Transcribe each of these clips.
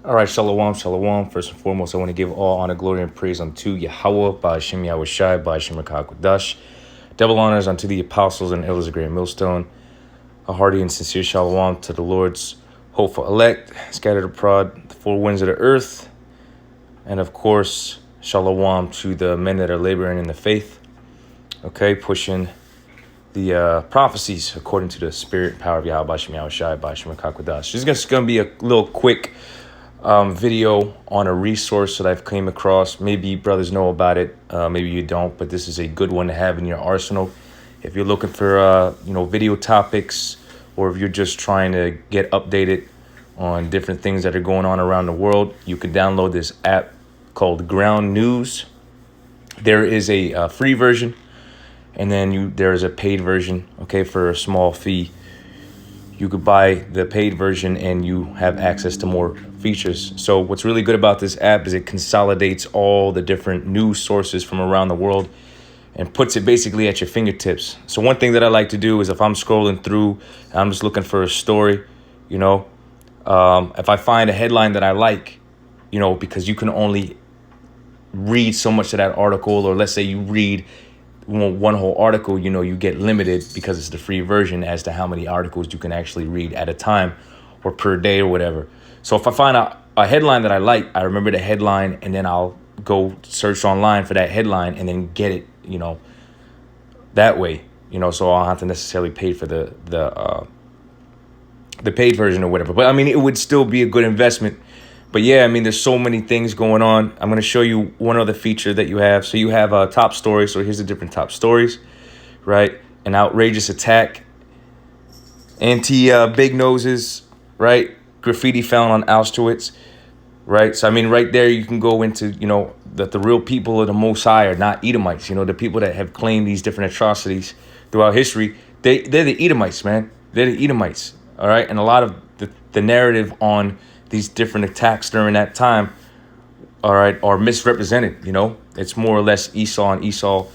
All right, shalom, shalom. First and foremost, I want to give all honor, glory, and praise unto Yahweh, by Hashem Yahweh Shai, by Hashem Rakakwadash. Double honors unto the apostles and elders of Great Millstone. A hearty and sincere shalom to the Lord's hopeful elect, scattered abroad, the four winds of the earth. And of course, shalom to the men that are laboring in the faith. Okay, pushing the prophecies according to the spirit and power of Yahweh, by Hashem Yahweh Shai, by Hashem Rakakwadash. This is just going to be a little quick video on a resource that I've came across. Maybe brothers know about it, maybe you don't, but this is a good one to have in your arsenal if you're looking for video topics, or if you're just trying to get updated on different things that are going on around the world. You can download this app called Ground News. There is a free version, and then there is a paid version, okay, for a small fee. You could buy the paid version and you have access to more features. So what's really good about this app is it consolidates all the different news sources from around the world and puts it basically at your fingertips. So one thing that I like to do is if I'm scrolling through and I'm just looking for a story, if I find a headline that I like, because you can only read so much of that article, or let's say you read one whole article, you get limited because it's the free version as to how many articles you can actually read at a time or per day or whatever. So if I find a headline that I like, I remember the headline, and then I'll go search online for that headline and then get it, that way, so I don't have to necessarily pay for the paid version or whatever. But I mean, it would still be a good investment. But yeah, I mean, there's so many things going on. I'm going to show you one other feature that you have. So you have a top story. So here's the different top stories, right? An outrageous attack, anti-big noses, right? Graffiti found on Auschwitz, right? So, I mean, right there you can go into, that the real people of the Most High are not Edomites. The people that have claimed these different atrocities throughout history, they're the Edomites, man. They're the Edomites, all right? And a lot of the narrative on these different attacks during that time, all right, are misrepresented. It's more or less Esau on Esau,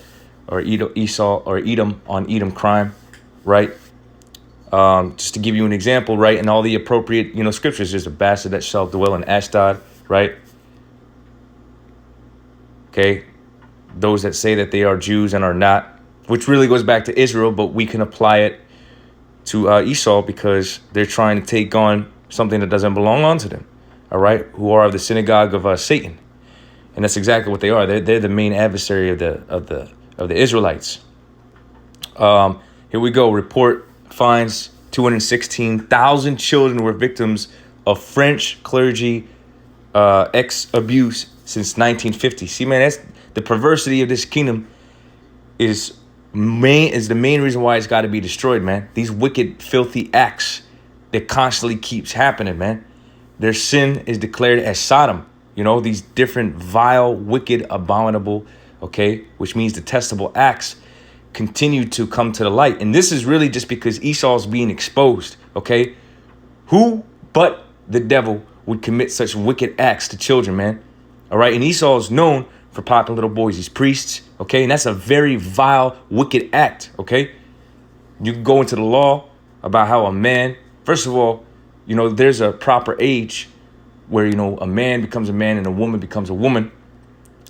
or Edom on Edom crime, right? Just to give you an example, right, in all the appropriate scriptures, there's a bastard that shall dwell in Ashdod, right? Okay, those that say that they are Jews and are not, which really goes back to Israel, but we can apply it to Esau because they're trying to take on something that doesn't belong onto them, all right, who are of the synagogue of Satan. And that's exactly what they are. They're the main adversary of the Israelites. Here we go. Report finds 216,000 children were victims of French clergy abuse since 1950. See, man, that's the perversity of this kingdom is the main reason why it's got to be destroyed, man. These wicked, filthy acts that constantly keeps happening, man. Their sin is declared as Sodom. These different vile, wicked, abominable, okay, which means detestable acts continue to come to the light. And this is really just because Esau's being exposed, okay? Who but the devil would commit such wicked acts to children, man? All right, and Esau is known for popping little boys, these priests, okay? And that's a very vile, wicked act, okay? You can go into the law about how a man, first of all, there's a proper age where, a man becomes a man and a woman becomes a woman.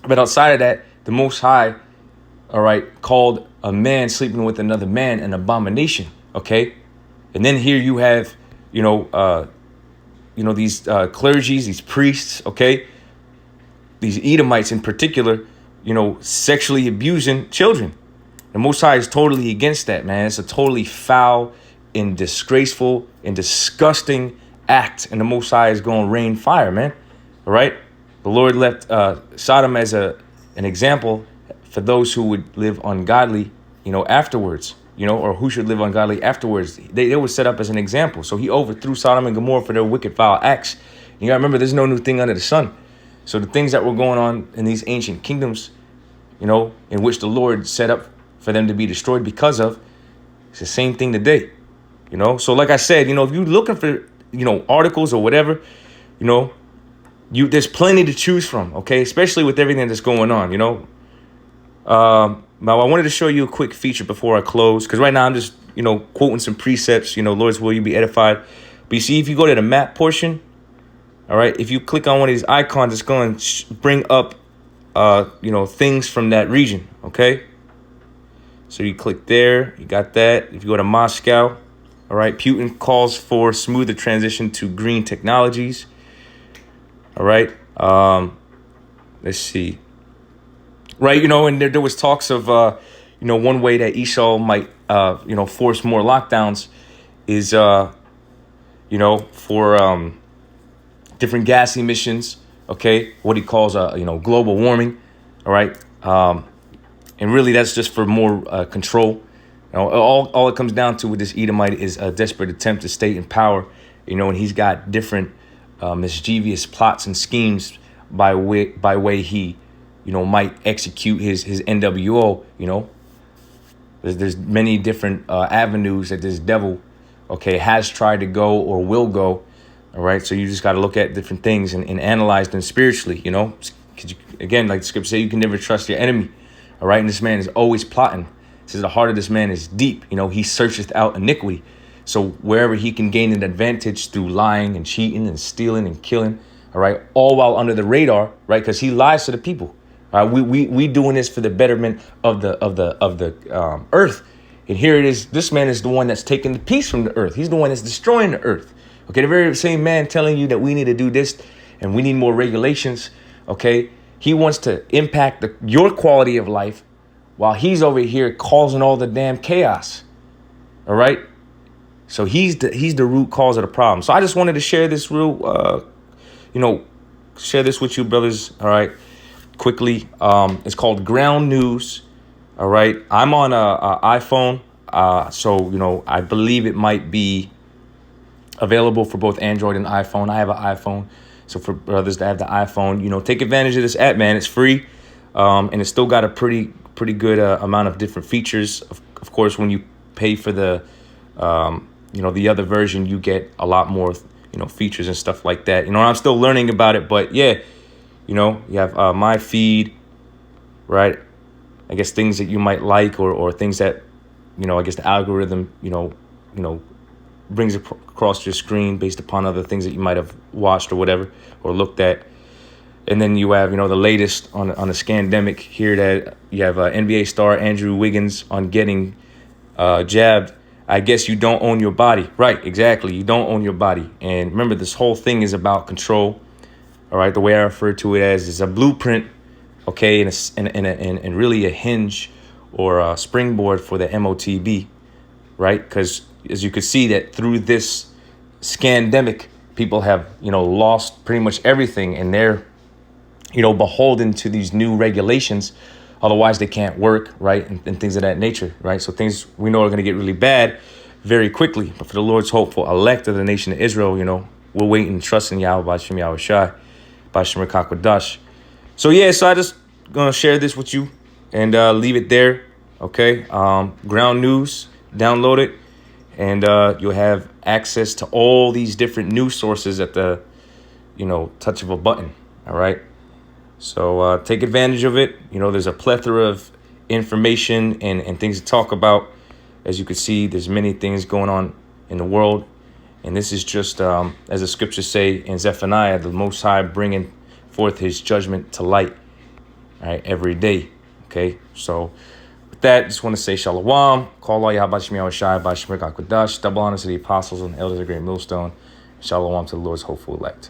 But outside of that, the Most High, all right, called a man sleeping with another man an abomination, okay? And then here you have, these clergies, these priests, okay? These Edomites in particular, sexually abusing children. The Most High is totally against that, man. It's a totally foul and disgraceful and disgusting act, and the Most High is going to rain fire, man. All right, the Lord left Sodom as an example for those who would live ungodly, afterwards, or who should live ungodly afterwards. They were set up as an example. So he overthrew Sodom and Gomorrah for their wicked, foul acts. You gotta remember, there's no new thing under the sun. So the things that were going on in these ancient kingdoms, in which the Lord set up for them to be destroyed because of, it's the same thing today. So like I said, if you're looking for, articles or whatever, there's plenty to choose from, okay? Especially with everything that's going on, Now, I wanted to show you a quick feature before I close, because right now I'm just, quoting some precepts, Lord's will you be edified. But you see, if you go to the map portion, All right. If you click on one of these icons, it's going to bring up, things from that region. OK. So you click there. You got that. If you go to Moscow. All right. Putin calls for smoother transition to green technologies. All right. Let's see. Right. And there was talks of, one way that Esau might, force more lockdowns is, for different gas emissions. OK, what he calls, global warming. All right. And really, that's just for more control. All it comes down to with this Edomite is a desperate attempt to stay in power. And he's got different mischievous plots and schemes by way he, might execute his NWO. There's many different avenues that this devil, has tried to go or will go. All right. So you just got to look at different things and analyze them spiritually, again, like the scripture say, you can never trust your enemy. All right. And this man is always plotting. It says the heart of this man is deep. He searcheth out iniquity. So wherever he can gain an advantage through lying and cheating and stealing and killing. All right. All while under the radar. Right. Because he lies to the people. All right. We doing this for the betterment of the earth. And here it is. This man is the one that's taking the peace from the earth. He's the one that's destroying the earth. OK, the very same man telling you that we need to do this and we need more regulations. OK, he wants to impact your quality of life while he's over here causing all the damn chaos. All right. So he's the root cause of the problem. So I just wanted to share this share this with you, brothers. All right. Quickly. It's called Ground News. All right. I'm on a iPhone. So, I believe it might be available for both Android and iPhone. I have an iPhone. So for brothers that have the iPhone, take advantage of this app, man. It's free. And it's still got a pretty good amount of different features. Of course, when you pay for the other version, you get a lot more, features and stuff like that. I'm still learning about it. But yeah, you have my feed, right? I guess things that you might like or things that, I guess the algorithm, brings across your screen based upon other things that you might have watched or whatever or looked at. And then you have, the latest on the scandemic here that you have NBA star Andrew Wiggins on getting jabbed. I guess you don't own your body. Right, exactly. You don't own your body. And remember, this whole thing is about control. All right, the way I refer to it as is a blueprint, okay, and really a hinge or a springboard for the MOTB, right? Because as you could see that through this scandemic, people have, lost pretty much everything and they're, beholden to these new regulations. Otherwise, they can't work, right? And things of that nature, right? So things we know are going to get really bad very quickly. But for the Lord's hopeful elect of the nation of Israel, we're waiting and trusting Yahweh B'Shem Yahweh Shai, B'Shem Kakwadash. So yeah, so I just going to share this with you and leave it there, okay? Ground News, download it, and you'll have access to all these different news sources at the, touch of a button, all right? So take advantage of it. There's a plethora of information and things to talk about. As you can see, there's many things going on in the world. And this is just, as the scriptures say in Zephaniah, the Most High bringing forth his judgment to light, all right, every day. Okay, so with that, just want to say shalom. Call all Yahweh B'Shem Yahweh Shai, B'Shem Kakwadash. Double honors to the apostles and elders of the great millstone. Shalom to the Lord's hopeful elect.